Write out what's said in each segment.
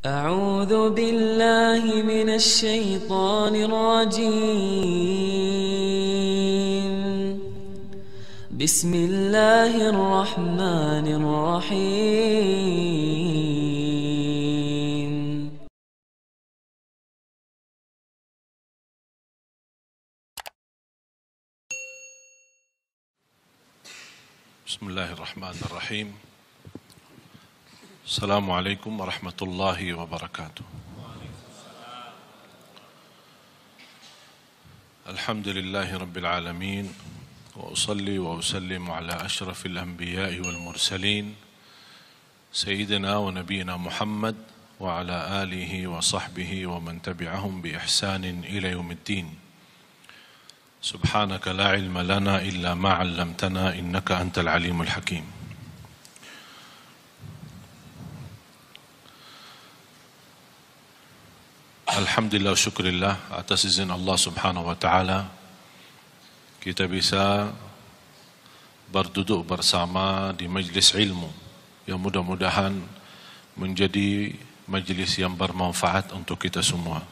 أعوذ بالله من الشيطان الرجيم. بسم الله الرحمن الرحيم. بسم الله الرحمن الرحيم. السلام عليكم ورحمة الله وبركاته. الحمد لله رب العالمين، وأصلي وأسلم على أشرف الأنبياء والمرسلين سيدنا ونبينا محمد وعلى آله وصحبه ومن تبعهم بإحسان إلى يوم الدين. سبحانك لا علم لنا إلا ما علمتنا إنك أنت العليم الحكيم. Alhamdulillah, syukurillah atas izin Allah subhanahu wa ta'ala kita bisa berduduk bersama di majlis ilmu yang mudah-mudahan menjadi majlis yang bermanfaat untuk kita semua.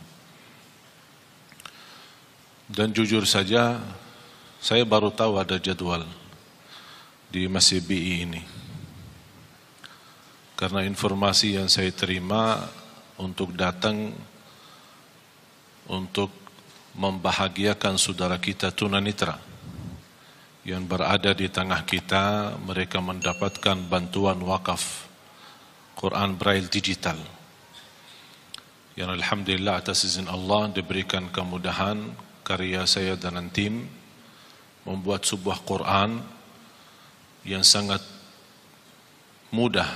Dan jujur saja saya baru tahu ada jadwal di Masjid BI ini, karena informasi yang saya terima untuk datang untuk membahagiakan saudara kita tunanetra yang berada di tengah kita. Mereka mendapatkan bantuan wakaf Quran Braille digital yang alhamdulillah atas izin Allah diberikan kemudahan karya saya dan tim membuat sebuah Quran yang sangat mudah,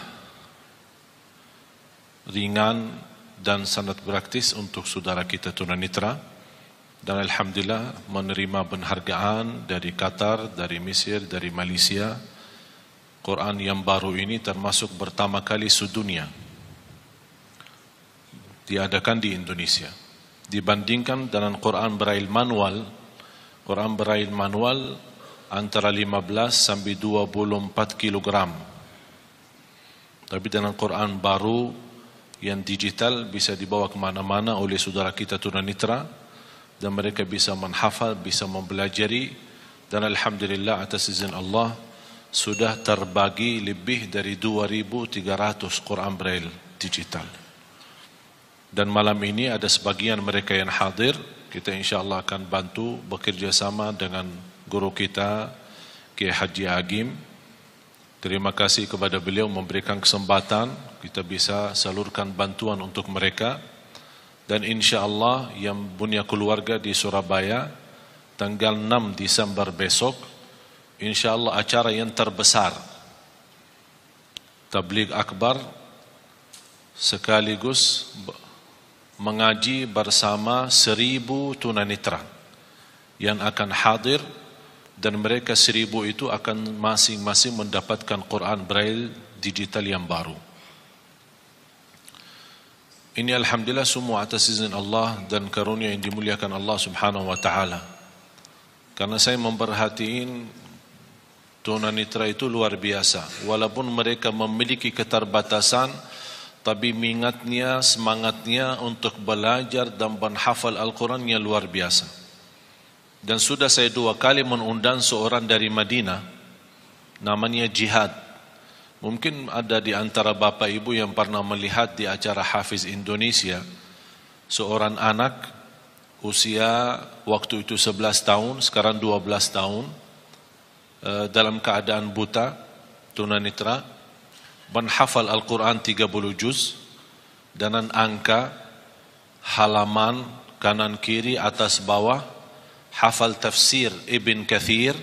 ringan dan sangat praktis untuk saudara kita tunanetra. Dan alhamdulillah menerima penghargaan dari Qatar, dari Mesir, dari Malaysia. Quran yang baru ini termasuk pertama kali sedunia diadakan di Indonesia. Dibandingkan dengan Quran Braille manual, Quran Braille manual antara 15 sampai 24 kilogram. Tapi dengan Quran baru yang digital bisa dibawa kemana-mana oleh saudara kita tunanetra dan mereka bisa menghafal, bisa mempelajari. Dan alhamdulillah atas izin Allah sudah terbagi lebih dari 2.300 Quran Braille digital. Dan malam ini ada sebagian mereka yang hadir. Kita insyaAllah akan bantu bekerja sama dengan guru kita Kiai Haji Agim. Terima kasih kepada beliau memberikan kesempatan kita bisa salurkan bantuan untuk mereka. Dan insyaAllah yang punya keluarga di Surabaya tanggal 6 Desember besok, insyaAllah acara yang terbesar Tabligh Akbar sekaligus mengaji bersama 1.000 tunanetra yang akan hadir. Dan mereka 1.000 itu akan masing-masing mendapatkan Quran Braille digital yang baru. Ini alhamdulillah semua atas izin Allah dan karunia yang dimuliakan Allah subhanahu wa ta'ala. Karena saya memperhatiin tunanetra itu luar biasa. Walaupun mereka memiliki keterbatasan, tapi minatnya, semangatnya untuk belajar dan menghafal Al-Qurannya luar biasa. Dan sudah saya 2 kali mengundang seorang dari Madinah, namanya Jihad. Mungkin ada di antara bapak ibu yang pernah melihat di acara Hafiz Indonesia, seorang anak usia waktu itu 11 tahun, sekarang 12 tahun, dalam keadaan buta, tunanetra, menghafal Al-Quran 30 juz, dengan angka, halaman, kanan kiri, atas bawah, hafal tafsir Ibn Kathir,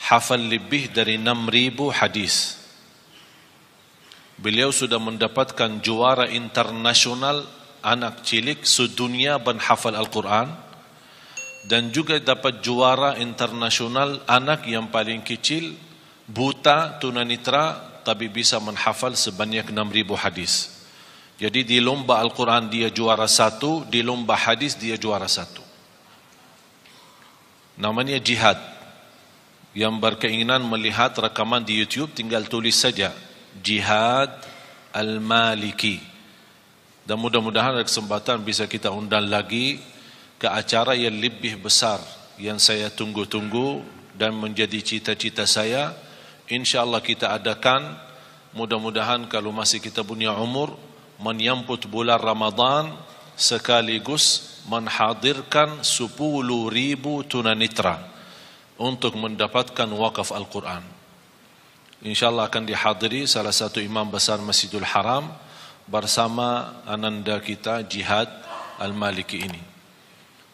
hafal lebih dari 6.000 hadis. Beliau sudah mendapatkan juara internasional anak cilik sedunia menghafal Al-Quran, dan juga dapat juara internasional anak yang paling kecil, buta, tunanetra, tapi bisa menghafal sebanyak 6.000 hadis. Jadi di lomba Al-Quran dia juara 1, di lomba hadis dia juara 1. Namanya Jihad. Yang berkeinginan melihat rekaman di YouTube tinggal tulis saja Jihad Al-Maliki. Dan mudah-mudahan ada kesempatan bisa kita undang lagi ke acara yang lebih besar yang saya tunggu-tunggu dan menjadi cita-cita saya. InsyaAllah kita adakan, mudah-mudahan kalau masih kita punya umur, menyambut bulan Ramadan sekaligus menghadirkan 10.000 tunanetra untuk mendapatkan wakaf Al-Quran. InsyaAllah akan dihadiri salah satu imam besar Masjidil Haram bersama ananda kita Jihad Al-Maliki ini.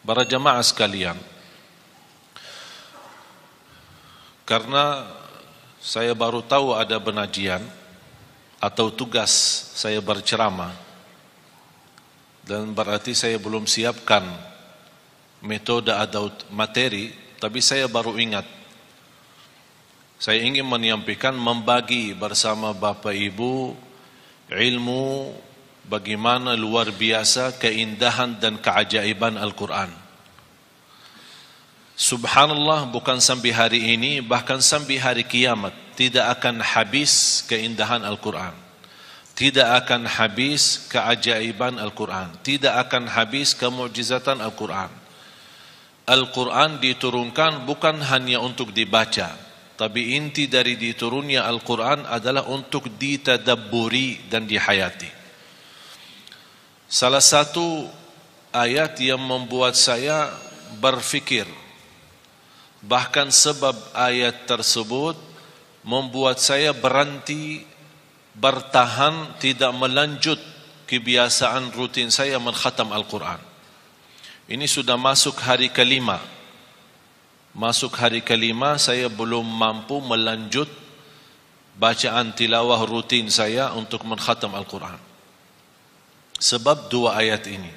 Para jamaah sekalian, karena saya baru tahu ada penajian atau tugas saya berceramah, dan berarti saya belum siapkan metode atau materi, tapi saya baru ingat. Saya ingin menyampaikan, membagi bersama Bapak Ibu ilmu bagaimana luar biasa keindahan dan keajaiban Al-Quran. Subhanallah, bukan sampai hari ini, bahkan sampai hari kiamat tidak akan habis keindahan Al-Quran, tidak akan habis keajaiban Al-Quran, tidak akan habis kemukjizatan Al-Quran. Al-Quran diturunkan bukan hanya untuk dibaca, tapi inti dari diturunnya Al-Quran adalah untuk ditadabburi dan dihayati. Salah satu ayat yang membuat saya berfikir, bahkan sebab ayat tersebut membuat saya berhenti, bertahan, tidak melanjut kebiasaan rutin saya mengkhatam Al-Quran. Ini sudah masuk hari kelima. Masuk hari kelima, saya belum mampu melanjut bacaan tilawah rutin saya untuk mengkhatam Al-Quran. Sebab dua ayat ini.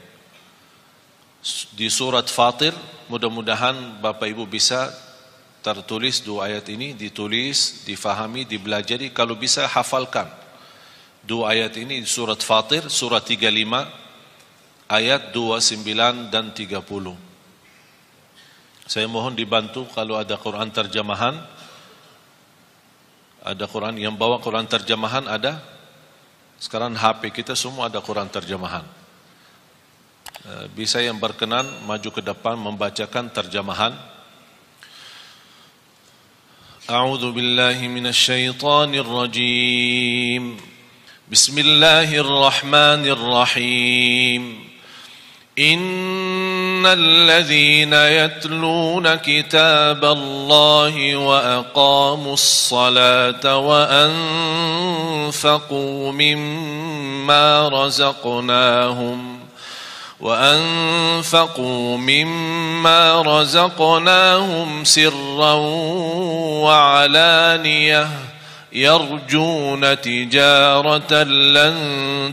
Di surat Fatir, mudah-mudahan Bapak Ibu bisa tertulis dua ayat ini, ditulis, difahami, dibelajari, kalau bisa hafalkan. Dua ayat ini di surat Fatir, surat 35, ayat 29 dan 30. Saya mohon dibantu kalau ada Quran terjemahan. Ada Quran yang bawa Quran terjemahan ada? Sekarang HP kita semua ada Quran terjemahan. Bisa yang berkenan maju ke depan membacakan terjemahan. A'udzu billahi minasy syaithanir rajim. Bismillahirrahmanirrahim. إن الذين يتلون كتاب الله وأقاموا الصلاة وأنفقوا مما رزقناهم سرا وعلانية يرجون تجارة لن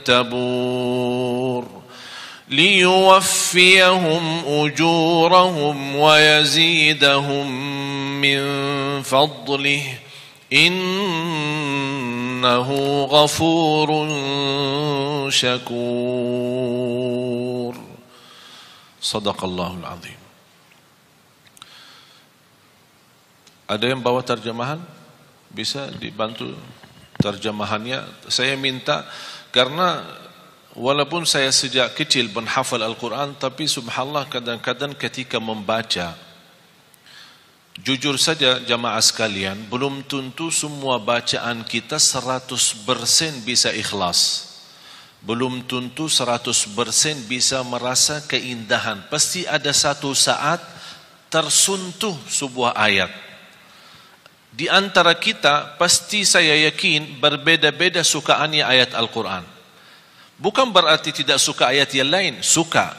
تبور ليوفيهم أجورهم ويزيدهم من فضله إنه غفور شكور صدق الله العظيم. Ada yang bawa terjemahan? Bisa dibantu terjemahannya. Saya minta, karena walaupun saya sejak kecil menghafal Al-Quran, tapi subhanallah kadang-kadang ketika membaca, jujur saja jamaah sekalian, belum tentu semua bacaan kita 100% bisa ikhlas. Belum tentu 100% bisa merasa keindahan. Pasti ada satu saat tersentuh sebuah ayat. Di antara kita pasti saya yakin berbeda-beda sukaannya ayat Al-Quran. Bukan berarti tidak suka ayat yang lain, suka.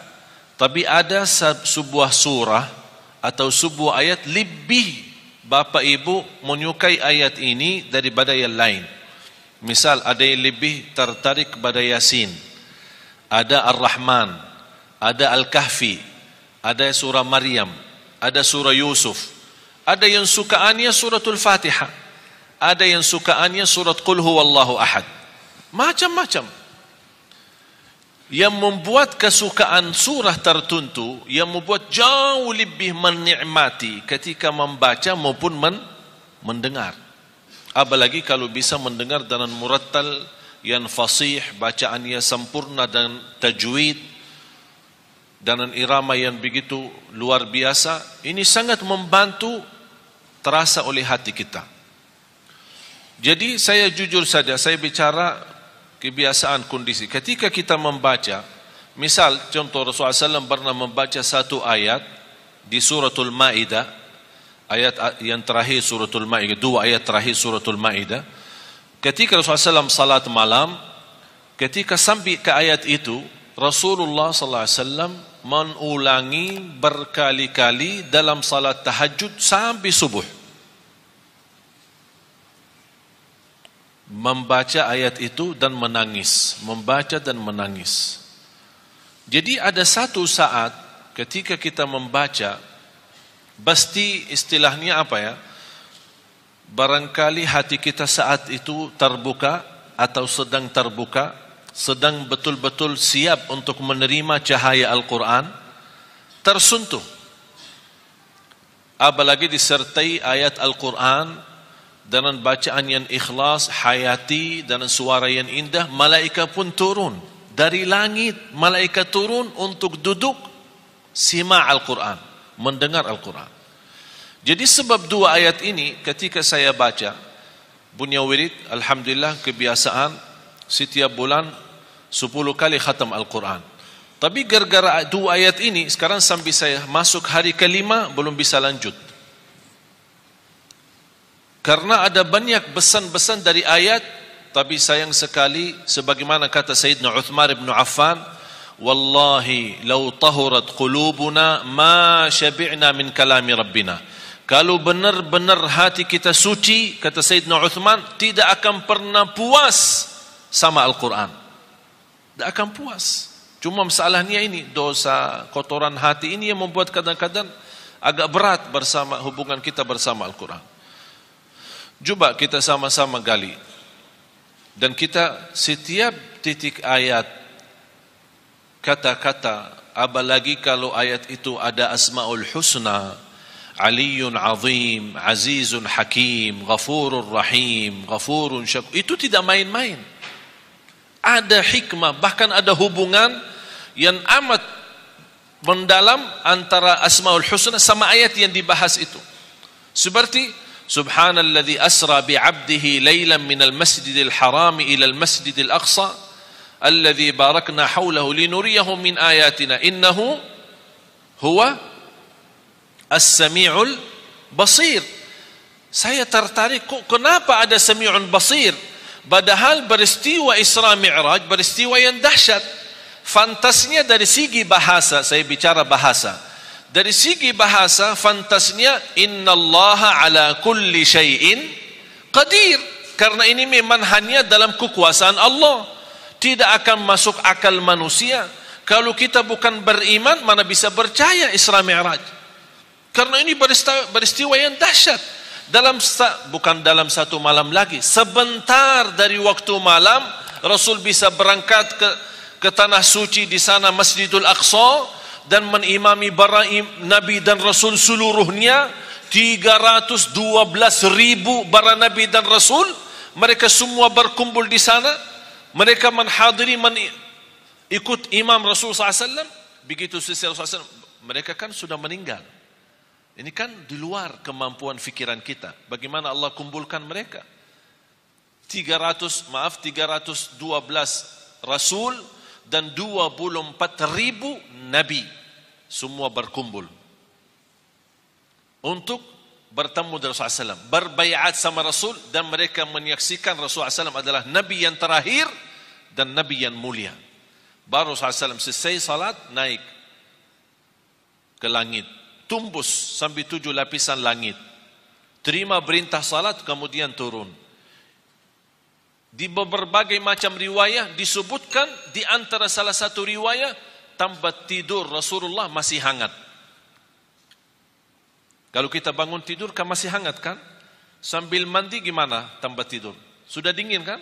Tapi ada sebuah surah atau sebuah ayat lebih Bapak Ibu menyukai ayat ini daripada yang lain. Misal ada yang lebih tertarik kepada Yasin, ada Ar-Rahman, ada Al-Kahfi, ada surah Maryam, ada surah Yusuf. Ada yang sukaannya suratul Fatihah, ada yang sukaannya surat Qul Huwallahu Ahad. Macam-macam. Yang membuat kesukaan surah tertentu, yang membuat jauh lebih menikmati ketika membaca maupun mendengar. Apalagi kalau bisa mendengar dengan murattal yang fasih, bacaannya sempurna dan tajwid, dan irama yang begitu luar biasa, ini sangat membantu terasa oleh hati kita. Jadi saya jujur saja, saya bicara kebiasaan kondisi. Ketika kita membaca, misal contoh Rasulullah SAW pernah membaca satu ayat di suratul Maidah, ayat yang terakhir suratul Maidah, dua ayat terakhir suratul Maidah. Ketika Rasulullah SAW salat malam, ketika sampai ke ayat itu, Rasulullah SAW mengulangi berkali-kali dalam salat tahajud sampai subuh, membaca ayat itu dan menangis, membaca dan menangis. Jadi ada satu saat ketika kita membaca, pasti istilahnya apa ya, barangkali hati kita saat itu terbuka atau sedang terbuka, sedang betul-betul siap untuk menerima cahaya Al-Quran, tersentuh. Apalagi disertai ayat Al-Quran dengan bacaan yang ikhlas, hayati, dan suara yang indah, malaikat pun turun dari langit. Malaikat turun untuk duduk sima Al-Quran, mendengar Al-Quran. Jadi sebab dua ayat ini ketika saya baca, punya wirid, alhamdulillah kebiasaan setiap bulan 10 kali khatam Al-Quran. Tapi gara-gara dua ayat ini, sekarang sampai saya masuk hari kelima belum bisa lanjut. Karena ada banyak pesan-pesan dari ayat, tapi sayang sekali, sebagaimana kata Sayyidina Uthman ibn Affan, wallahi law tahurat qulubuna ma syabi'na min kalami rabbina. Kalau benar-benar hati kita suci, kata Sayyidina Uthman, tidak akan pernah puas sama Al-Quran. Tidak akan puas. Cuma masalahnya ini, dosa, kotoran hati ini yang membuat kadang-kadang agak berat bersama hubungan kita bersama Al-Quran. Coba kita sama-sama gali. Dan kita setiap titik ayat, kata-kata, apalagi kalau ayat itu ada Asma'ul Husna, Aliyun Azim, Azizun Hakim, Ghafurur Rahim, Ghafurun Syakur, itu tidak main-main. Ada hikmah, bahkan ada hubungan yang amat mendalam antara Asmaul Husna sama ayat yang dibahas itu. Seperti Subhanalladzi asra bi'abdihi laylan minal masjidil haram ila al-masjidil aqsa alladzi barakna hawlahu linuriyahu min ayatina innahu huwa as-sami'ul basir. Saya tertarik, kok kenapa ada Sami'un Basir? Padahal peristiwa Isra Mi'raj peristiwa yang dahsyat. Fantasnya dari segi bahasa, saya bicara bahasa. Dari segi bahasa, fantasnya innallaha ala kulli syai'in qadir. Karena ini memang hanya dalam kekuasaan Allah. Tidak akan masuk akal manusia. Kalau kita bukan beriman, mana bisa percaya Isra Mi'raj? Karena ini peristiwa yang dahsyat. Bukan dalam satu malam lagi, sebentar dari waktu malam Rasul bisa berangkat ke tanah suci di sana Masjidul Aqsa dan menimami para nabi dan Rasul seluruhnya. 312.000 para nabi dan Rasul, mereka semua berkumpul di sana. Mereka menghadiri, ikut imam Rasul SAW. Begitu selesai Rasul SAW, mereka kan sudah meninggal. Ini kan di luar kemampuan fikiran kita. Bagaimana Allah kumpulkan mereka? 312 Rasul dan 24.000 Nabi. Semua berkumpul untuk bertemu dengan Rasulullah SAW, berbaiat sama Rasul, dan mereka menyaksikan Rasulullah SAW adalah Nabi yang terakhir dan Nabi yang mulia. Baru Rasulullah SAW selesai salat, naik ke langit, tumbus sampai 7 lapisan langit, terima perintah salat, kemudian turun. Di berbagai macam riwayah disebutkan, di antara salah satu riwayah, tempat tidur Rasulullah masih hangat. Kalau kita bangun tidur kan masih hangat kan? Sambil mandi gimana tempat tidur? Sudah dingin kan?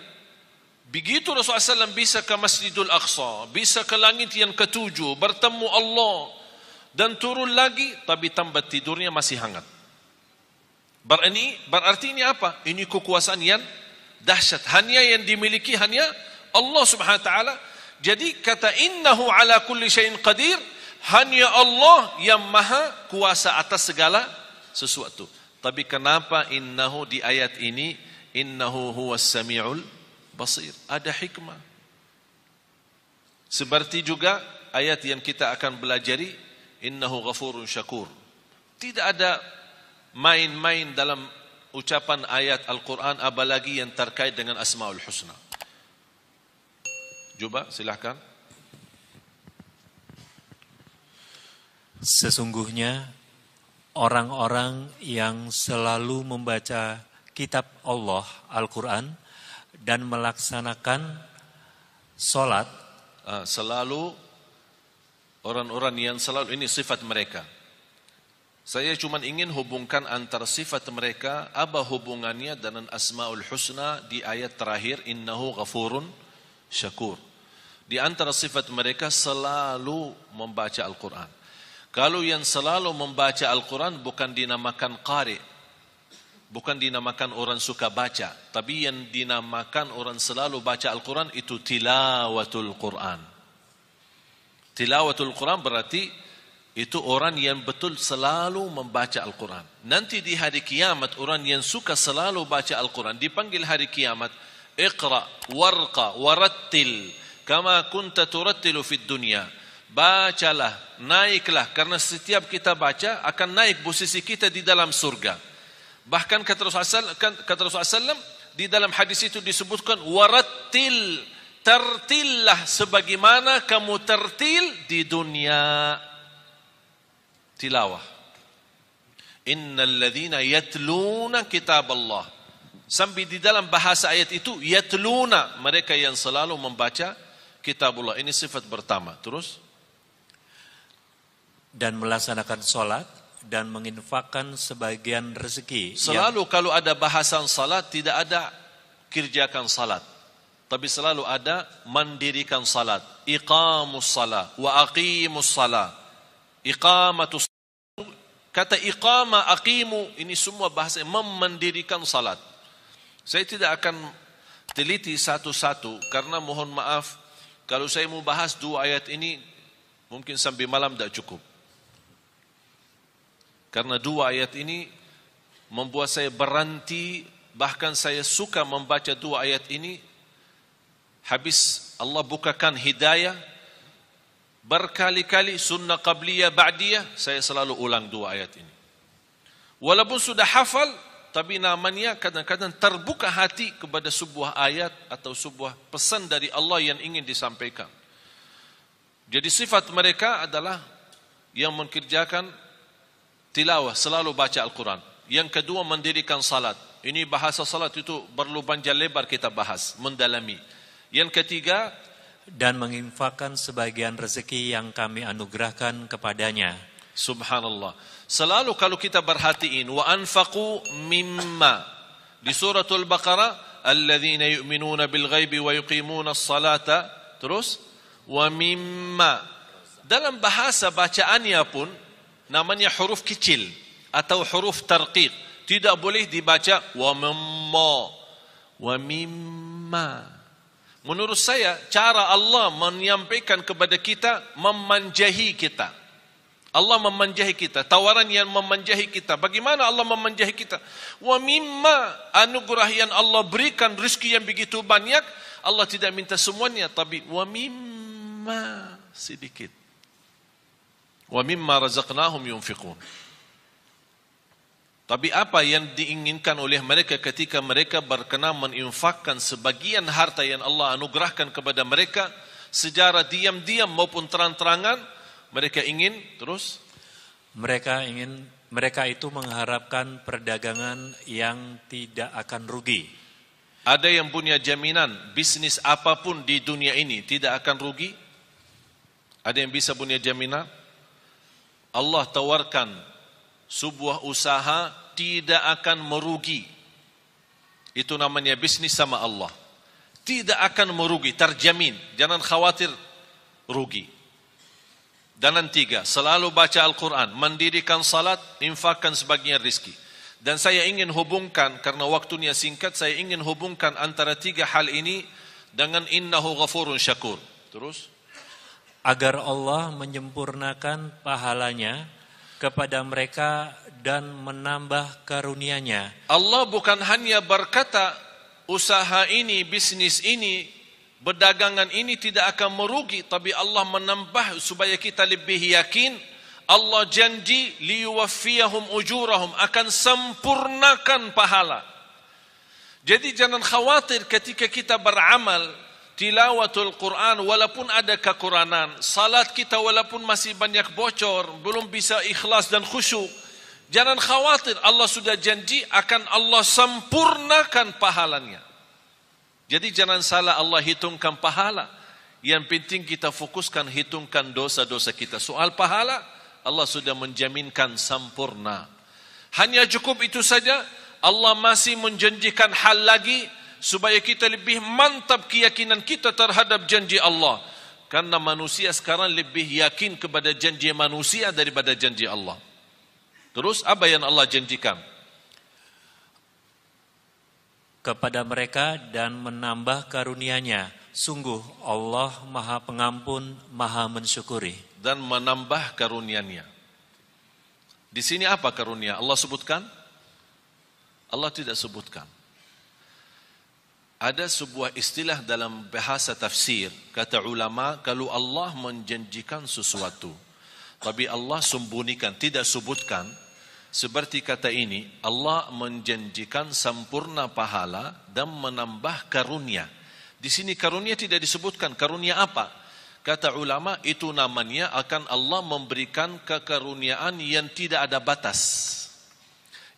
Begitu Rasulullah SAW bisa ke Masjidul Aqsa, bisa ke langit yang ke-7, bertemu Allah, dan turun lagi, tapi tempat tidurnya masih hangat. Berarti ini apa? Ini kekuasaan yang dahsyat. Hanya yang dimiliki hanya Allah Subhanahu wa taala. Jadi kata innahu ala kulli syai'in qadir, hanya Allah yang maha kuasa atas segala sesuatu. Tapi kenapa innahu di ayat ini, innahu huwas samiul basir? Ada hikmah. Seperti juga ayat yang kita akan belajari, innahu ghafurun syakur. Tidak ada main-main dalam ucapan ayat Al-Quran, apalagi yang terkait dengan Asmaul Husna. Coba silahkan. Sesungguhnya orang-orang yang selalu membaca kitab Allah, Al-Quran, dan melaksanakan sholat. Selalu, orang-orang yang selalu, ini sifat mereka. Saya cuma ingin hubungkan antara sifat mereka, apa hubungannya dengan Asmaul Husna di ayat terakhir, innahu ghafurun syakur. Di antara sifat mereka selalu membaca Al-Quran. Kalau yang selalu membaca Al-Quran bukan dinamakan qari, bukan dinamakan orang suka baca, tapi yang dinamakan orang selalu baca Al-Quran itu tilawatul Quran. Tilawatul Quran berarti itu orang yang betul selalu membaca Al-Quran. Nanti di hari kiamat orang yang suka selalu baca Al-Quran dipanggil hari kiamat, iqra warqa warattil kama kunta turattilu fid dunya. Bacalah, naiklah, karena setiap kita baca akan naik posisi kita di dalam surga. Bahkan kata Rasulullah SAW, di dalam hadis itu disebutkan warattil, tertillah sebagaimana kamu tertil di dunia. Tilawah. Innal ladzina yatluna kitab Allah. Sampai di dalam bahasa ayat itu yatluna, mereka yang selalu membaca kitabullah. Ini sifat pertama. Terus, dan melaksanakan sholat dan menginfakkan sebagian rezeki. Selalu kalau ada bahasan salat tidak ada kerjakan salat, tapi selalu ada mendirikan salat. Iqamus salat wa aqimus salat. Iqamatus, kata iqama, aqimu, ini semua bahasa mendirikan salat. Saya tidak akan teliti satu-satu karena mohon maaf, kalau saya mau bahas dua ayat ini mungkin sampai malam tidak cukup. Karena dua ayat ini membuat saya berhenti, bahkan saya suka membaca dua ayat ini. Habis Allah bukakan hidayah, berkali-kali sunnah qabliyah ba'diyah, saya selalu ulang dua ayat ini. Walaupun sudah hafal, tapi namanya kadang-kadang terbuka hati kepada sebuah ayat atau sebuah pesan dari Allah yang ingin disampaikan. Jadi sifat mereka adalah yang mengerjakan tilawah, selalu baca Al-Quran. Yang kedua, mendirikan salat. Ini bahasa salat itu perlu panjang lebar kita bahas, mendalami. Yang ketiga, dan menginfakkan sebagian rezeki yang kami anugerahkan kepadanya. Subhanallah. Selalu kalau kita perhatiin, wa anfaqu mimma. Di suratul Baqarah, alladzina yu'minuna bil ghaibi wa yuqimuna as-salata. Terus, wa mimma. Dalam bahasa bacaannya pun namanya huruf kecil atau huruf tarqiq. Tidak boleh dibaca wa mimma. Wa mimma. Menurut saya cara Allah menyampaikan kepada kita memanjahi kita. Allah memanjahi kita, tawaran yang memanjahi kita. Bagaimana Allah memanjahi kita? Wa mimma, anugerah yang Allah berikan, rezeki yang begitu banyak, Allah tidak minta semuanya, tapi wa mimma, sedikit. Wa mimma razaqnahum yunfiqun. Tapi apa yang diinginkan oleh mereka ketika mereka berkenan menginfakkan sebagian harta yang Allah anugerahkan kepada mereka, secara diam-diam maupun terang-terangan, mereka ingin terus? Mereka itu mengharapkan perdagangan yang tidak akan rugi. Ada yang punya jaminan bisnis apapun di dunia ini tidak akan rugi? Ada yang bisa punya jaminan? Allah tawarkan sebuah usaha tidak akan merugi. Itu namanya bisnis sama Allah. Tidak akan merugi, terjamin. Jangan khawatir rugi. Dan yang tiga, selalu baca Al-Quran, mendirikan salat, infakkan sebagian rizki. Dan saya ingin hubungkan, karena waktunya singkat, saya ingin hubungkan antara tiga hal ini dengan innahu ghafurun syakur. Terus agar Allah menyempurnakan pahalanya kepada mereka dan menambah karunia-Nya. Allah bukan hanya berkata usaha ini, bisnis ini, berdagangan ini tidak akan merugi, tapi Allah menambah supaya kita lebih yakin. Allah janji liyuwaffiyahum ujurahum, akan sempurnakan pahala. Jadi jangan khawatir ketika kita beramal, tilawatul Quran walaupun ada kekurangan, salat kita walaupun masih banyak bocor, belum bisa ikhlas dan khusyuk, jangan khawatir, Allah sudah janji akan Allah sempurnakan pahalanya. Jadi jangan salah Allah hitungkan pahala. Yang penting kita fokuskan hitungkan dosa-dosa kita. Soal pahala, Allah sudah menjaminkan sempurna. Hanya cukup itu saja. Allah masih menjanjikan hal lagi supaya kita lebih mantap keyakinan kita terhadap janji Allah. Karena manusia sekarang lebih yakin kepada janji manusia daripada janji Allah. Terus apa yang Allah janjikan? Kepada mereka dan menambah karunia-Nya. Sungguh Allah Maha Pengampun, Maha Mensyukuri. Dan menambah karunia-Nya. Di sini apa karunia? Allah sebutkan? Allah tidak sebutkan. Ada sebuah istilah dalam bahasa tafsir, kata ulama, kalau Allah menjanjikan sesuatu, tapi Allah sembunyikan, tidak sebutkan, seperti kata ini, Allah menjanjikan sempurna pahala dan menambah karunia. Di sini karunia tidak disebutkan, karunia apa? Kata ulama, itu namanya akan Allah memberikan kekaruniaan yang tidak ada batas.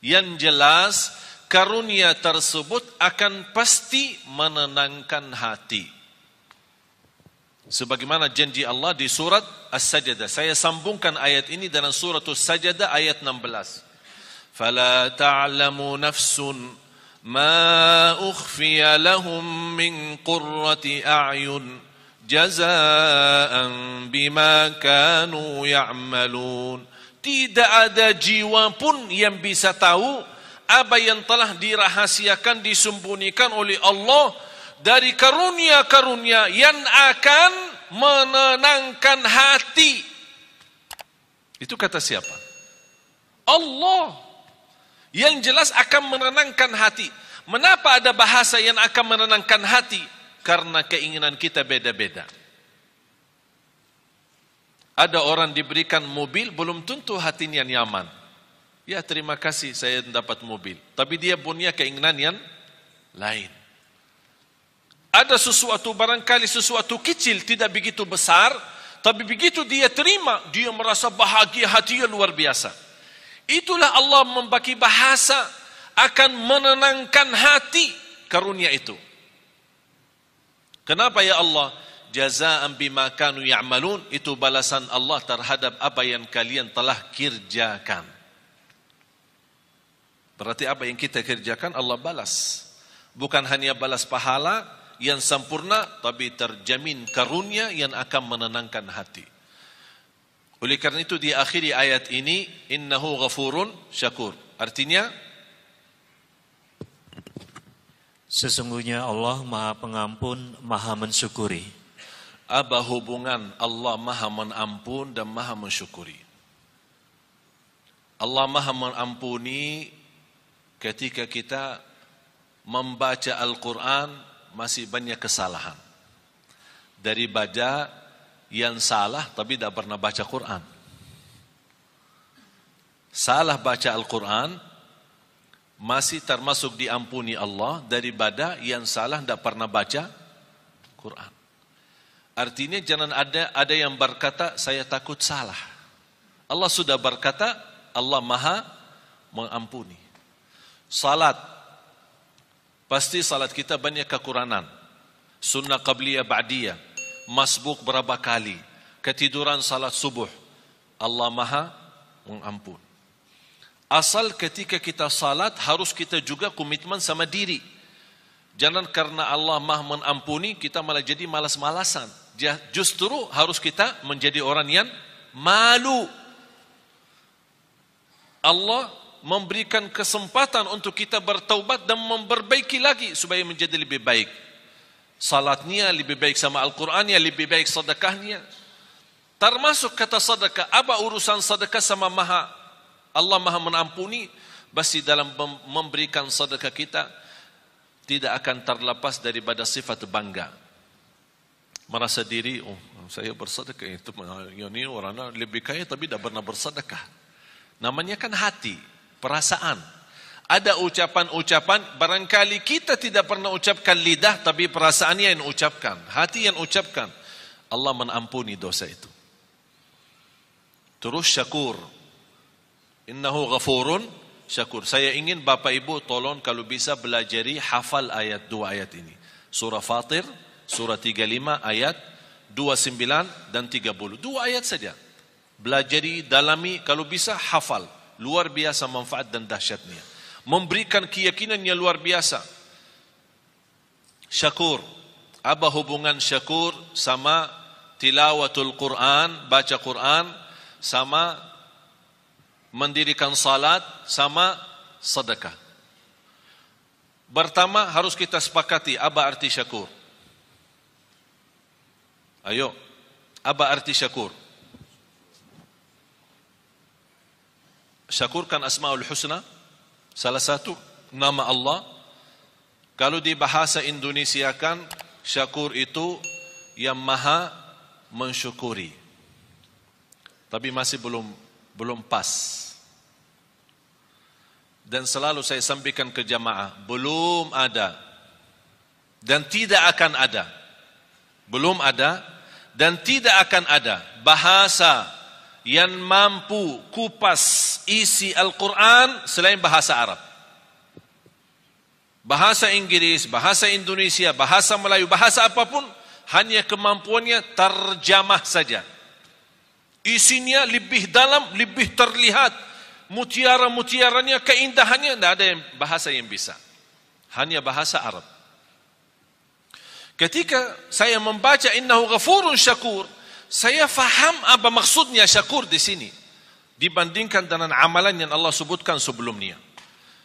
Yang jelas, karunia tersebut akan pasti menenangkan hati. Sebagaimana janji Allah di surat As-Sajdah. Saya sambungkan ayat ini dengan surat As-Sajdah ayat 16. فَلَا تَعْلَمُ نَفْسٌ مَا أُخْفِيَ لَهُم مِّن قُرَّةِ أَعْيُنٍ جَزَاءً بِمَا كَانُوا يَعْمَلُونَ. Tidak ada jiwa pun yang bisa tahu apa yang telah dirahasiakan, disembunyikan oleh Allah dari karunia-karunia yang akan menenangkan hati. Itu kata siapa? Allah. Yang jelas akan menenangkan hati. Mengapa ada bahasa yang akan menenangkan hati? Karena keinginan kita beda-beda. Ada orang diberikan mobil, belum tentu hatinya nyaman. Ya terima kasih saya dapat mobil. Tapi dia punya keinginan yang lain. Ada sesuatu, barangkali sesuatu kecil, tidak begitu besar. Tapi begitu dia terima, dia merasa bahagia, hatinya luar biasa. Itulah Allah membagi bahasa akan menenangkan hati karunia itu. Kenapa ya Allah? Jazaa'an bima kanu ya'malun, itu balasan Allah terhadap apa yang kalian telah kerjakan. Berarti apa yang kita kerjakan Allah balas. Bukan hanya balas pahala yang sempurna, tapi terjamin karunia yang akan menenangkan hati. Oleh karena itu di akhir ayat ini, innahu ghafurun syakur. Artinya, sesungguhnya Allah Maha Pengampun, Maha Mensyukuri. Apa hubungan Allah Maha Mengampun dan Maha Mensyukuri? Allah Maha Mengampuni ketika kita membaca Al-Quran masih banyak kesalahan. Daripada yang salah tapi tidak pernah baca Quran. Salah baca Al-Quran masih termasuk diampuni Allah daripada yang salah tidak pernah baca Quran. Artinya jangan ada yang berkata saya takut salah. Allah sudah berkata Allah Maha Mengampuni. Salat, pasti salat kita banyak kekurangan. Sunnah qabliyah ba'diyah, masbuk berapa kali, ketiduran salat subuh, Allah Maha Mengampun. Asal ketika kita salat harus kita juga komitmen sama diri. Jangan karena Allah Maha Mengampuni kita malah jadi malas-malasan. Justru harus kita menjadi orang yang malu. Allah memberikan kesempatan untuk kita bertaubat dan memperbaiki lagi supaya menjadi lebih baik. salatnya lebih baik sama Al-Qurannya, lebih baik sedekahnya. Termasuk kata sedekah, apa urusan sedekah sama Allah maha mengampuni? Pasti dalam memberikan sedekah kita tidak akan terlepas daripada sifat bangga. Merasa diri, oh saya bersedekah, itu ini orang lebih kaya tapi tidak pernah bersedekah. Namanya kan hati, perasaan. Ada ucapan-ucapan, barangkali kita tidak pernah ucapkan lidah, tapi perasaannya yang ucapkan, hati yang ucapkan. Allah mengampuni dosa itu. Terus syakur. Innahu ghafurun syakur. Saya ingin Bapak Ibu tolong kalau bisa belajari hafal dua ayat ini. Surah Fatir, surah 35 ayat 29 dan 30. Dua ayat saja. Belajari, dalami, kalau bisa hafal. Luar biasa manfaat dan dahsyatnya. Memberikan keyakinan yang luar biasa. Syakur. Apa hubungan syakur sama tilawatul Quran, baca Quran, sama mendirikan salat, sama sedekah? Pertama harus kita sepakati apa arti syakur. Ayo, apa arti syakur? Syakur kan Asmaul Husna, salah satu nama Allah. Kalau di bahasa Indonesia kan syakur itu yang maha mensyukuri. Tapi masih belum pas. Dan selalu saya sampaikan ke jamaah, belum ada dan tidak akan ada. Belum ada dan tidak akan ada bahasa yang mampu kupas isi Al-Quran selain bahasa Arab. Bahasa Inggris, bahasa Indonesia, bahasa Melayu, bahasa apapun, hanya kemampuannya terjemah saja. Isinya lebih dalam, lebih terlihat. Mutiara-mutiaranya, keindahannya, tidak ada bahasa yang bisa. Hanya bahasa Arab. Ketika saya membaca innahu ghafurun syakur, saya faham apa maksudnya syakur di sini dibandingkan dengan amalan yang Allah sebutkan sebelumnya.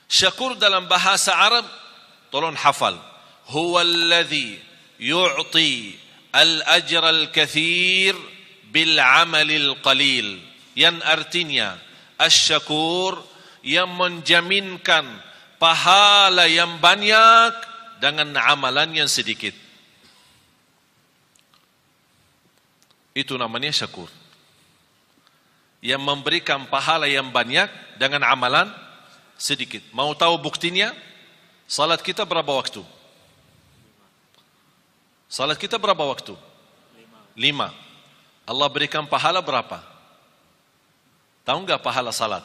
Syakur dalam bahasa Arab, tolong hafal. Huwallazi yu'ti al-ajra al-kathir bil-amalil qalil. Yang artinya asy-syakur yang menjaminkan pahala yang banyak dengan amalan yang sedikit. Itu namanya syakur. Yang memberikan pahala yang banyak dengan amalan sedikit. Mau tahu buktinya? Salat kita berapa waktu? Salat kita berapa waktu? 5. Allah berikan pahala berapa? Tahu enggak pahala salat?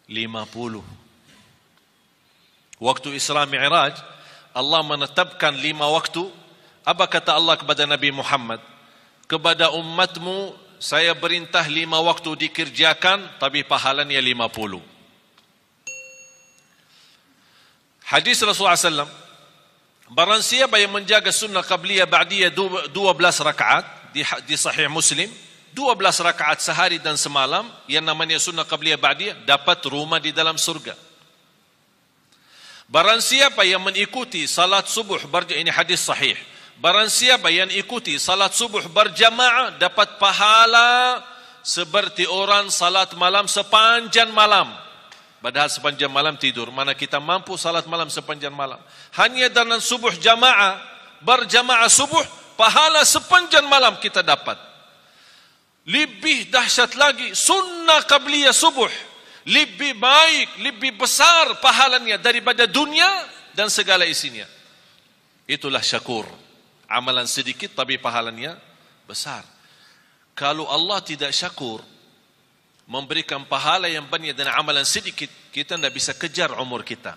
50. Waktu Isra Mi'raj, Allah menetapkan 5 waktu. Apa kata Allah kepada Nabi Muhammad? Kepada umatmu saya perintah 5 waktu dikerjakan, tapi pahalanya 50. Hadis Rasulullah SAW, barang siapa yang menjaga sunnah qabliyah ba'diyah 12 rakaat di Sahih Muslim, 12 rakaat sehari dan semalam, yang namanya sunnah qabliyah ba'diyah, dapat rumah di dalam surga. Barang siapa yang mengikuti salat subuh, ini hadis sahih. Barang siapa yang ikuti salat subuh berjamaah dapat pahala seperti orang salat malam sepanjang malam. Padahal sepanjang malam tidur. Mana kita mampu salat malam sepanjang malam. Hanya dengan subuh jamaah, berjamaah subuh, pahala sepanjang malam kita dapat. Lebih dahsyat lagi, sunnah qabliyah subuh. Lebih baik, lebih besar pahalanya daripada dunia dan segala isinya. Itulah syakur. Amalan sedikit tapi pahalanya besar. Kalau Allah tidak syakur, memberikan pahala yang banyak dan amalan sedikit, kita tidak bisa kejar umur kita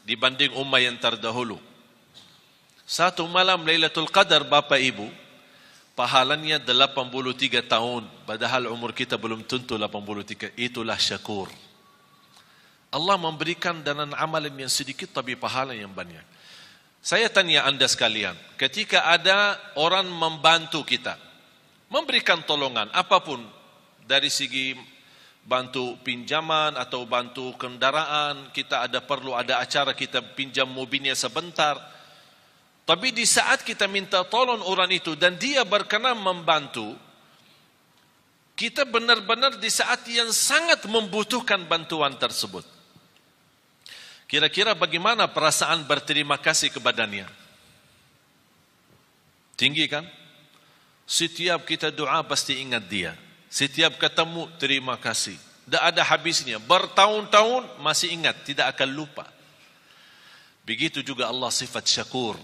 dibanding umat yang terdahulu. Satu malam Lailatul Qadar, Bapak Ibu, pahalanya 83 tahun, padahal umur kita belum tentu 83. Itulah syakur. Allah memberikan dengan amalan yang sedikit tapi pahala yang banyak. Saya tanya anda sekalian, ketika ada orang membantu kita, memberikan tolongan apapun, dari segi bantu pinjaman atau bantu kendaraan, kita ada perlu ada acara, kita pinjam mobilnya sebentar, Tapi di saat kita minta tolong orang itu dan dia berkenan membantu, kita benar-benar di saat yang sangat membutuhkan bantuan tersebut. Kira-kira bagaimana perasaan berterima kasih kepadanya? Tinggi kan? Setiap kita doa pasti ingat dia. Setiap ketemu terima kasih. Tidak ada habisnya. Bertahun-tahun masih ingat, tidak akan lupa. Begitu juga Allah sifat syakur.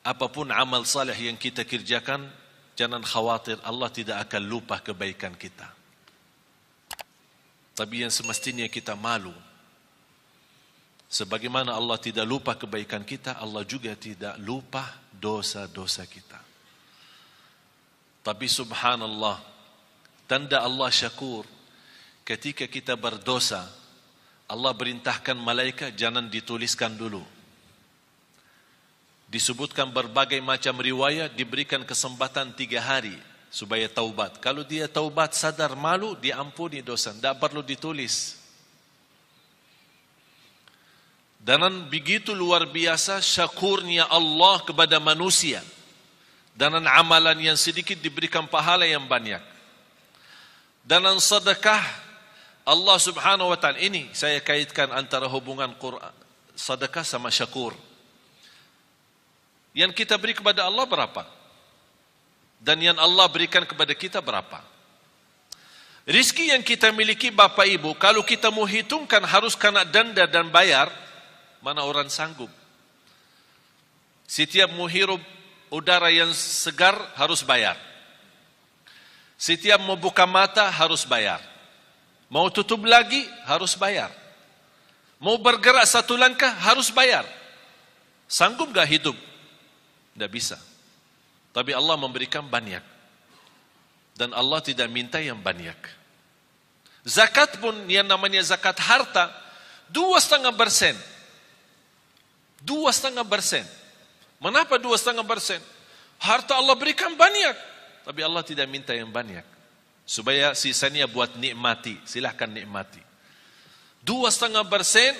Apapun amal saleh yang kita kerjakan, jangan khawatir Allah tidak akan lupa kebaikan kita. Tapi yang semestinya kita malu. Sebagaimana Allah tidak lupa kebaikan kita, Allah juga tidak lupa dosa-dosa kita. Tapi subhanallah, tanda Allah syakur, ketika kita berdosa, Allah perintahkan malaikat jangan dituliskan dulu. Disebutkan berbagai macam riwayat, diberikan kesempatan 3 hari supaya taubat. Kalau dia taubat sadar malu, diampuni dosa, tidak perlu ditulis. Dan begitu luar biasa syakurnya Allah kepada manusia. Dan amalan yang sedikit diberikan pahala yang banyak. Dan sedekah Allah subhanahu wa ta'ala, ini saya kaitkan antara hubungan Quran, sedekah sama syakur. Yang kita beri kepada Allah berapa? Dan yang Allah berikan kepada kita berapa? Rizki yang kita miliki Bapak Ibu, kalau kita mau hitungkan harus kena denda dan bayar, mana orang sanggup? Setiap mau hirup udara yang segar harus bayar. Setiap mau buka mata harus bayar. Mau tutup lagi harus bayar. Mau bergerak satu langkah harus bayar. Sanggup gak hidup? Tidak bisa. Tapi Allah memberikan banyak. Dan Allah tidak minta yang banyak. Zakat pun yang namanya zakat harta 2,5%. 2,5%. Mengapa 2,5%? Harta Allah berikan banyak. Tapi Allah tidak minta yang banyak. Supaya sisanya buat nikmati. Silahkan nikmati. 2,5%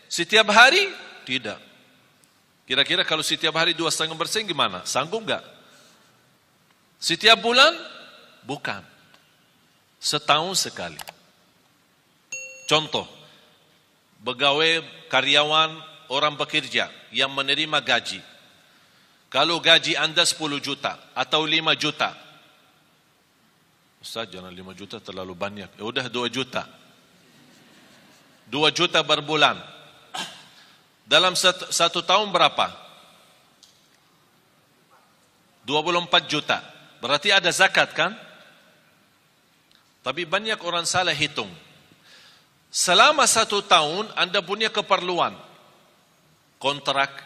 setiap hari? Tidak. Kira-kira kalau setiap hari 2,5% gimana? Sanggup gak? Setiap bulan? Bukan. Setahun sekali. Contoh. Pegawai, karyawan, orang bekerja yang menerima gaji. Kalau gaji anda 10 juta atau 5 juta. Ustaz, jangan 5 juta terlalu banyak. Ya udah 2 juta. 2 juta berbulan. Dalam satu tahun berapa? 24 juta. Berarti ada zakat kan? Tapi banyak orang salah hitung. Selama 1 tahun anda punya keperluan. Kontrak,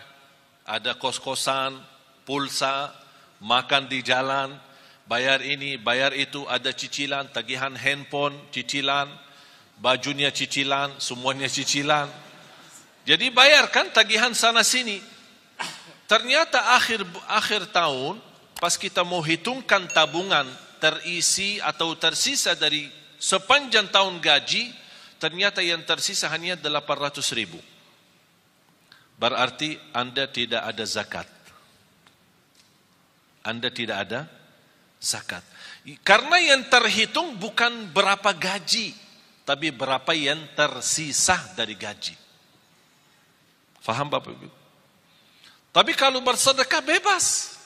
ada kos-kosan, pulsa, makan di jalan, bayar ini, bayar itu, ada cicilan, tagihan handphone, cicilan, bajunya cicilan, semuanya cicilan. Jadi bayarkan tagihan sana sini. Ternyata akhir tahun, pas kita mau hitungkan tabungan terisi atau tersisa dari sepanjang tahun gaji, ternyata yang tersisa hanya 800.000. Berarti anda tidak ada zakat. Anda tidak ada zakat. Karena yang terhitung bukan berapa gaji, tapi berapa yang tersisa dari gaji. Faham Bapak Ibu? Tapi kalau bersedekah bebas.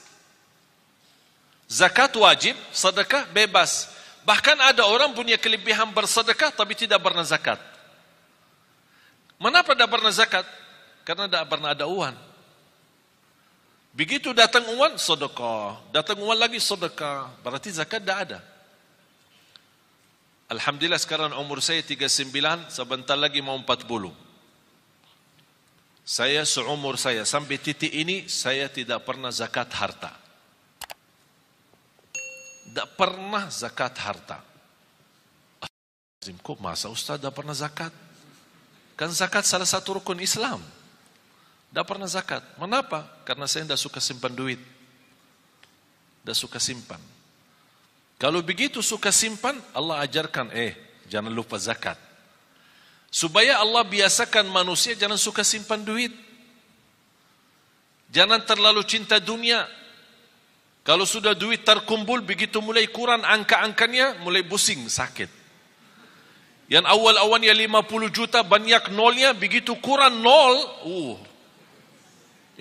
Zakat wajib, sedekah bebas. Bahkan ada orang punya kelebihan bersedekah tapi tidak pernah zakat. Kenapa tidak pernah zakat? Karena tidak pernah ada uang. Begitu datang uang, sedekah. Datang uang lagi, sedekah. Berarti zakat tidak ada. Alhamdulillah sekarang umur saya 39, sebentar lagi mau 40. Saya seumur saya sampai titik ini saya tidak pernah zakat harta. Tidak pernah zakat harta. Kok masa Ustaz tidak pernah zakat? Kan zakat salah satu rukun Islam. Tidak pernah zakat. Kenapa? Karena saya tidak suka simpan duit. Tidak suka simpan. Kalau begitu suka simpan, Allah ajarkan, jangan lupa zakat. Supaya Allah biasakan manusia jangan suka simpan duit. Jangan terlalu cinta dunia. Kalau sudah duit terkumpul, begitu mulai kurang angka-angkanya, mulai pusing, sakit. Yang awal-awalnya 50 juta, banyak nolnya, begitu kurang nol,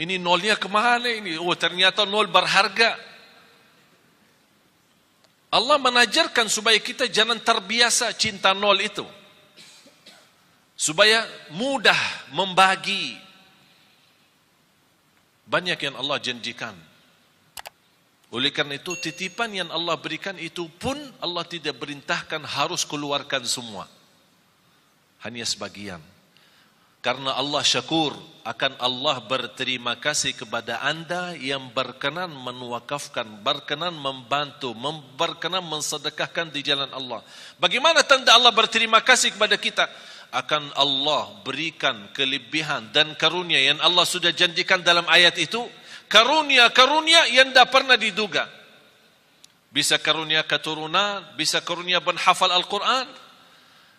ini nolnya kemana ini? Ternyata nol berharga. Allah menajarkan supaya kita jangan terbiasa cinta nol itu. Supaya mudah membagi. Banyak yang Allah janjikan. Oleh karena itu, titipan yang Allah berikan itu pun Allah tidak perintahkan harus keluarkan semua. Hanya sebagian. Karena Allah syakur, akan Allah berterima kasih kepada anda yang berkenan menwakafkan, berkenan membantu, berkenan mensedekahkan di jalan Allah. Bagaimana tanda Allah berterima kasih kepada kita? Akan Allah berikan kelebihan dan karunia yang Allah sudah janjikan dalam ayat itu. Karunia-karunia yang tidak pernah diduga. Bisa karunia keturunan, bisa karunia menghafal Al-Quran.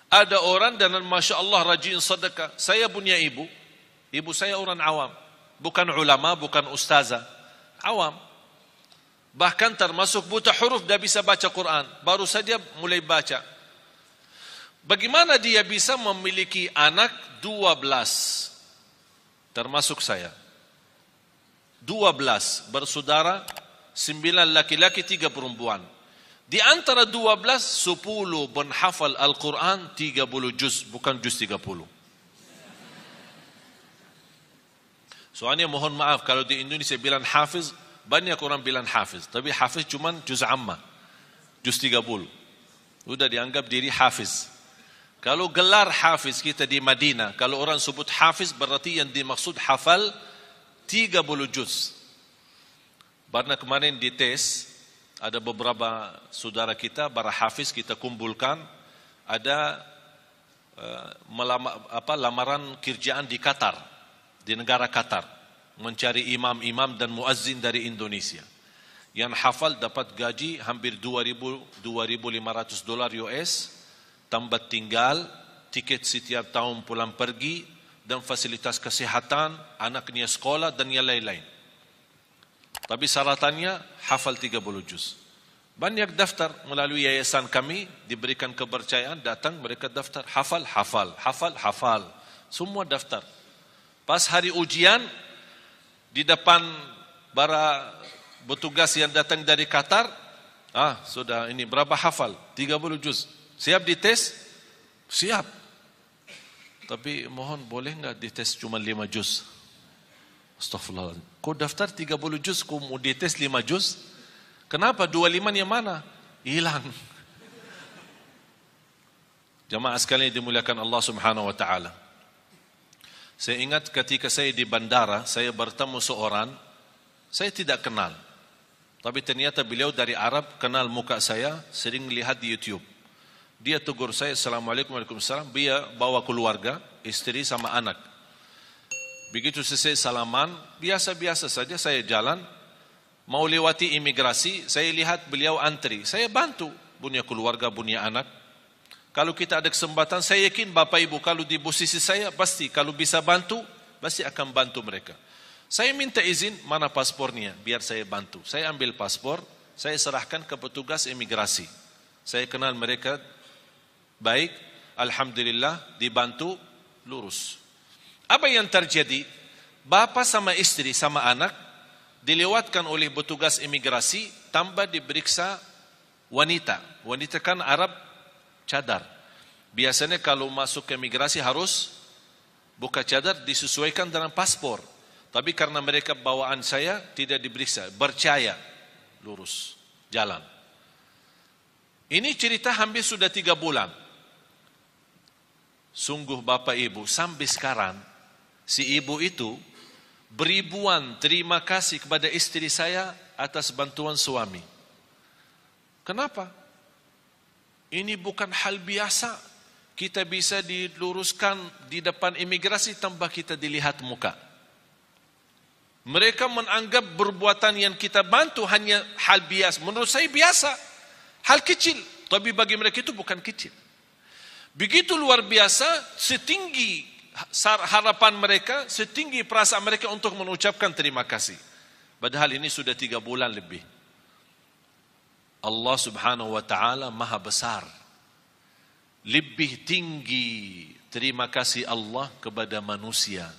Ada orang dan Masya Allah rajin sedekah. Saya punya ibu saya orang awam. Bukan ulama, bukan ustazah. Awam. Bahkan termasuk buta huruf, dia bisa baca Quran. Baru saja mulai baca. Bagaimana dia bisa memiliki anak 12? Termasuk saya. 12 bersaudara, 9 laki-laki, 3 perempuan. Di antara 12, 10 menghafal Al-Quran, 30 juz, bukan juz 30. Soalnya mohon maaf, kalau di Indonesia bilang hafiz, banyak orang bilang hafiz. Tapi hafiz cuma juz amma, juz 30. Sudah dianggap diri hafiz. Kalau gelar hafiz kita di Madinah, kalau orang sebut hafiz, berarti yang dimaksud hafal 30 juz. Karena kemarin dites, ada beberapa saudara kita, para hafiz kita kumpulkan, ada lamaran kerjaan di Qatar, di negara Qatar, mencari imam-imam dan muazzin dari Indonesia. Yang hafal dapat gaji hampir $2,500 US, tambah tinggal, tiket setiap tahun pulang pergi, dan fasilitas kesehatan, anaknya sekolah, dan yang lain-lain. Tapi syaratannya hafal 30 juz. Banyak daftar melalui yayasan kami, diberikan kepercayaan, datang mereka daftar, hafal. Semua daftar. Pas hari ujian, di depan para petugas yang datang dari Qatar, sudah ini berapa hafal? 30 juz. Siap dites? Siap. Tapi mohon boleh enggak dites cuma 5 juz? Astaghfirullah. Kau daftar 30 juz, kau mau dites 5 juz? Kenapa? 25 yang mana? Hilang. Jamaah sekalian dimuliakan Allah Subhanahu wa taala. Saya ingat ketika saya di bandara, saya bertemu seorang, saya tidak kenal. Tapi ternyata beliau dari Arab, kenal muka saya, sering lihat di YouTube. Dia tegur saya, Assalamualaikum, Waalaikumsalam. Dia bawa keluarga, istri sama anak. Begitu selesai salaman, biasa-biasa saja saya jalan, mau lewati imigrasi, saya lihat beliau antri. Saya bantu, punya keluarga, punya anak. Kalau kita ada kesempatan, saya yakin Bapak Ibu kalau di posisi saya, pasti kalau bisa bantu, pasti akan bantu mereka. Saya minta izin, mana paspornya, biar saya bantu. Saya ambil paspor, saya serahkan ke petugas imigrasi. Saya kenal mereka baik, alhamdulillah, dibantu, lurus. Apa yang terjadi? Bapa sama istri sama anak dilewatkan oleh petugas imigrasi, tambah diperiksa wanita. Wanita kan Arab cadar. Biasanya kalau masuk ke imigrasi harus buka cadar, disesuaikan dengan paspor. Tapi karena mereka bawaan saya tidak diperiksa, percaya, lurus, jalan. Ini cerita hampir sudah 3 bulan. Sungguh Bapak Ibu, sampai sekarang si ibu itu beribuan terima kasih kepada istri saya atas bantuan suami. Kenapa? Ini bukan hal biasa. Kita bisa diluruskan di depan imigrasi tanpa kita dilihat muka. Mereka menganggap perbuatan yang kita bantu hanya hal biasa. Menurut saya biasa, hal kecil. Tapi bagi mereka itu bukan kecil. Begitu luar biasa, setinggi harapan mereka, setinggi perasaan mereka untuk mengucapkan terima kasih. Padahal ini sudah 3 bulan lebih. Allah subhanahu wa ta'ala maha besar. Lebih tinggi terima kasih Allah kepada manusia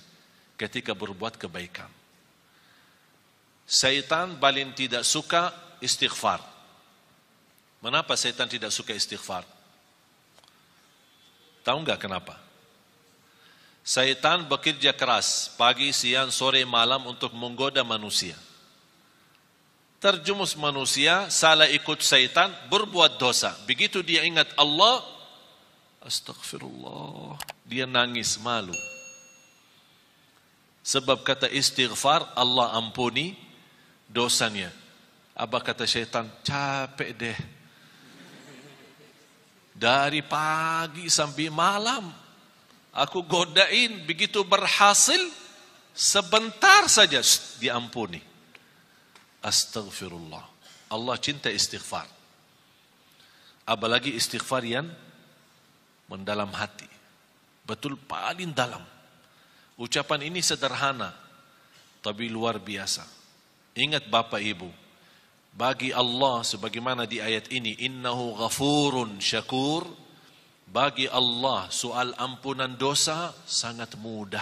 ketika berbuat kebaikan. Syaitan paling tidak suka istighfar. Kenapa syaitan tidak suka istighfar? Tahu enggak kenapa? Syaitan bekerja keras pagi, siang, sore, malam untuk menggoda manusia. Terjumus manusia, salah ikut syaitan, berbuat dosa. Begitu dia ingat Allah, astagfirullah, dia nangis malu. Sebab kata istighfar, Allah ampuni dosanya. Apa kata syaitan? Capek deh. Dari pagi sampai malam aku godain, begitu berhasil sebentar saja diampuni. Astagfirullah. Allah cinta istighfar. Apalagi istighfar yang mendalam hati. Betul paling dalam. Ucapan ini sederhana tapi luar biasa. Ingat Bapak Ibu, bagi Allah sebagaimana di ayat ini, innahu ghafurun syakur, bagi Allah soal ampunan dosa sangat mudah.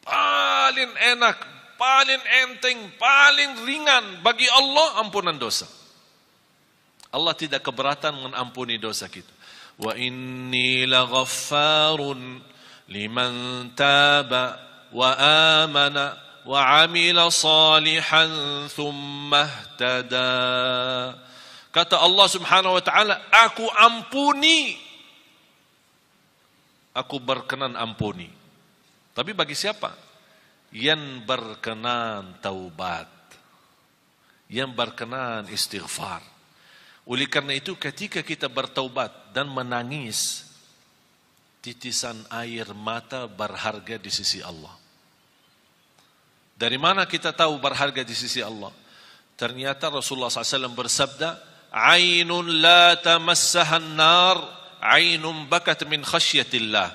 Paling enak, paling enteng, paling ringan bagi Allah ampunan dosa. Allah tidak keberatan mengampuni dosa kita. Wa inni laghaffarun liman taba wa amana wa amila salihan thumma ihtada. Kata Allah subhanahu wa ta'ala, aku ampuni, aku berkenan ampuni. Tapi bagi siapa? Yang berkenan taubat, yang berkenan istighfar. Oleh karena itu ketika kita bertaubat dan menangis, titisan air mata berharga di sisi Allah. Dari mana kita tahu berharga di sisi Allah? Ternyata Rasulullah SAW bersabda, Ainun la tamassahan nar, ainun bakat min khasyatillah.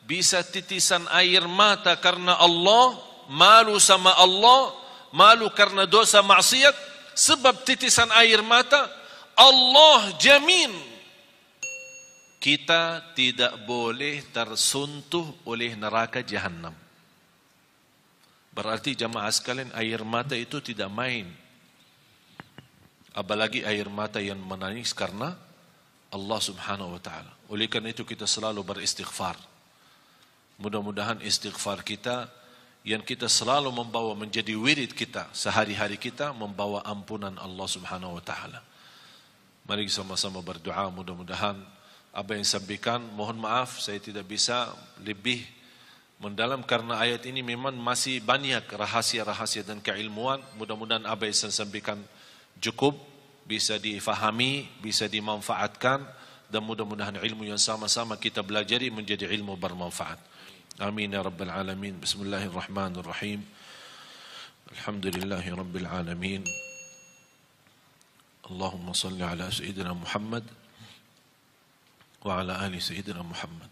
Bisa titisan air mata karena Allah, malu sama Allah, malu karena dosa maksiat, sebab titisan air mata, Allah jamin kita tidak boleh tersentuh oleh neraka Jahannam. Berarti jamaah sekalian, air mata itu tidak main. Apalagi air mata yang menangis karena Allah subhanahu wa ta'ala. Oleh karena itu kita selalu beristighfar. Mudah-mudahan istighfar kita yang kita selalu membawa menjadi wirid kita, sehari-hari kita membawa ampunan Allah subhanahu wa ta'ala. Mari sama-sama berdoa, mudah-mudahan apa yang sampaikan, mohon maaf saya tidak bisa lebih mendalam karena ayat ini memang masih banyak rahasia-rahasia dan keilmuan. Mudah-mudahan apa yang saya sampaikan cukup, bisa difahami, bisa dimanfaatkan, dan mudah-mudahan ilmu yang sama-sama kita belajari menjadi ilmu bermanfaat. Amin ya rabbal alamin. Bismillahirrahmanirrahim. Alhamdulillahi rabbil alamin. Allahumma salli ala Sayyidina Muhammad wa ala ali Sayyidina Muhammad.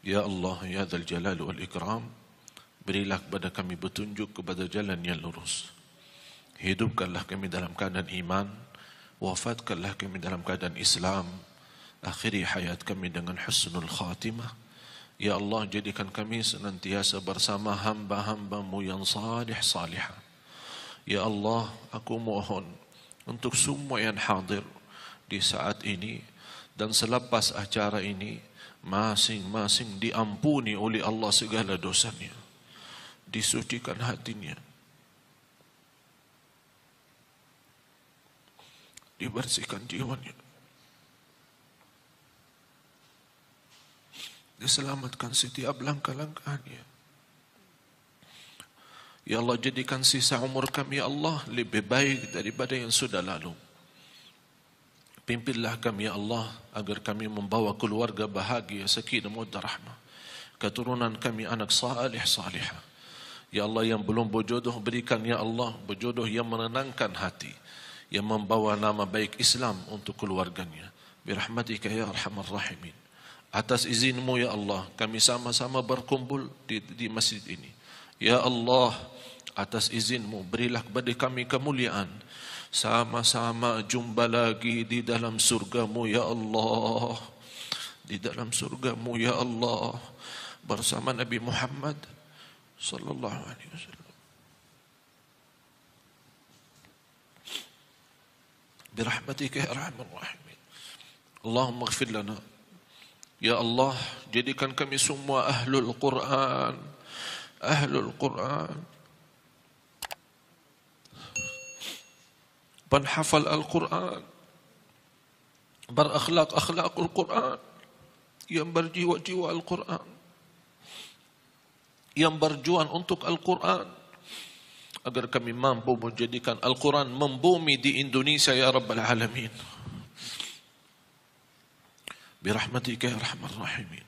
Ya Allah, ya Dzal Jalal wal Ikram, berilah kepada kami petunjuk kepada jalan yang lurus. Hidupkanlah kami dalam keadaan iman, wafatkanlah kami dalam keadaan Islam, akhiri hayat kami dengan husnul khatimah. Ya Allah, jadikan kami senantiasa bersama hamba-hamba-Mu yang salih-salihah. Ya Allah, aku mohon untuk semua yang hadir di saat ini dan selepas acara ini, masing-masing diampuni oleh Allah segala dosanya, disucikan hatinya, dibersihkan jiwanya, diselamatkan setiap langkah-langkahnya. Ya Allah, jadikan sisa umur kami ya Allah lebih baik daripada yang sudah lalu. Pimpinlah kami ya Allah agar kami membawa keluarga bahagia, sakinah, mawaddah, rahmah. Keturunan kami anak salih salihah. Ya Allah, yang belum berjodoh berikan ya Allah berjodoh yang menenangkan hati, yang membawa nama baik Islam untuk keluarganya. Birahmatika ya arhamar rahimin. Atas izin-Mu ya Allah, kami sama-sama berkumpul di masjid ini. Ya Allah, atas izin-Mu berilah kepada kami kemuliaan. Sama-sama jumpa lagi di dalam surga-Mu ya Allah. Di dalam surga-Mu ya Allah, bersama Nabi Muhammad sallallahu alaihi wasallam. Birahmatika ya arhamar rahimin. Allahumma ighfir lana. Ya Allah, jadikan kami semua ahlul Quran. Ahlul Quran. Penhafal Al-Quran. Berakhlak-akhlakul Quran. Yang berjiwa-jiwa Al-Quran. Yang berjuang untuk Al-Quran. Agar kami mampu menjadikan Al-Quran membumi di Indonesia ya Rabbal Alamin. برحمتك يا أرحم الراحمين.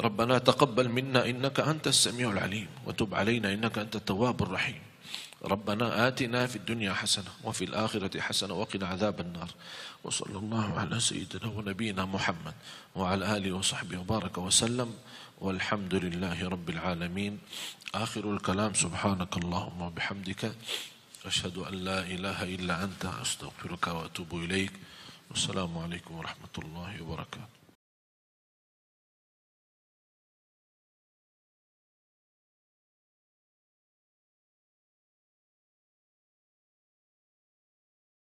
ربنا تقبل منا إنك أنت السميع العليم وتب علينا إنك أنت التواب الرحيم. ربنا آتنا في الدنيا حسنة وفي الآخرة حسنة وقنا عذاب النار. وصلى الله على سيدنا ونبينا محمد وعلى آله وصحبه وبارك وسلم والحمد لله رب العالمين. آخر الكلام سبحانك اللهم وبحمدك أشهد أن لا إله إلا أنت أستغفرك وأتوب إليك. Wassalamualaikum warahmatullahi wabarakatuh.